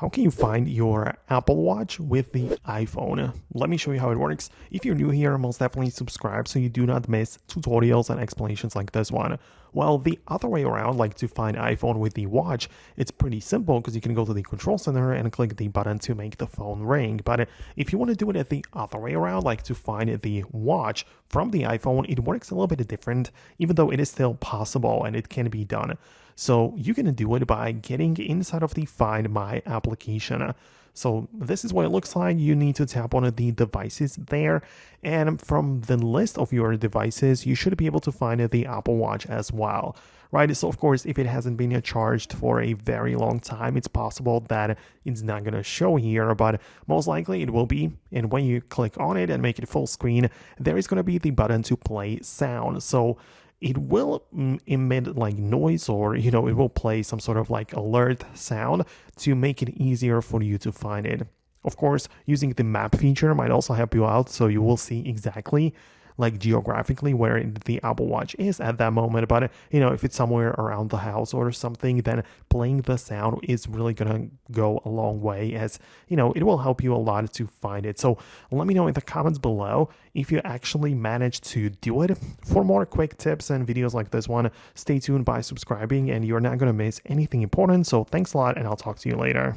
How can you find your Apple Watch with the iPhone? Let me show you how it works. If you're new here, most definitely subscribe so you do not miss tutorials and explanations like this one. Well, the other way around, like to find iPhone with the watch, it's pretty simple because you can go to the control center and click the button to make the phone ring. But if you want to do it the other way around, like to find the watch from the iPhone, it works a little bit different, even though it is still possible and it can be done. So you can do it by getting inside of the Find My application. So this is what it looks like. You need to tap on the devices there, and from the list of your devices, you should be able to find the Apple Watch as well, right? So of course, if it hasn't been charged for a very long time, it's possible that it's not going to show here, but most likely it will be. And when you click on it and make it full screen, there is going to be the button to play sound. So it will emit like noise, or it will play some sort of like alert sound to make it easier for you to find it. Of course, using the map feature might also help you out, so you will see exactly like geographically where the Apple Watch is at that moment. But if it's somewhere around the house or something, then playing the sound is really gonna go a long way, as it will help you a lot to find it. So let me know in the comments below if you actually managed to do it. For more quick tips and videos like this one, stay tuned by subscribing and you're not gonna miss anything important. So thanks a lot, and I'll talk to you later.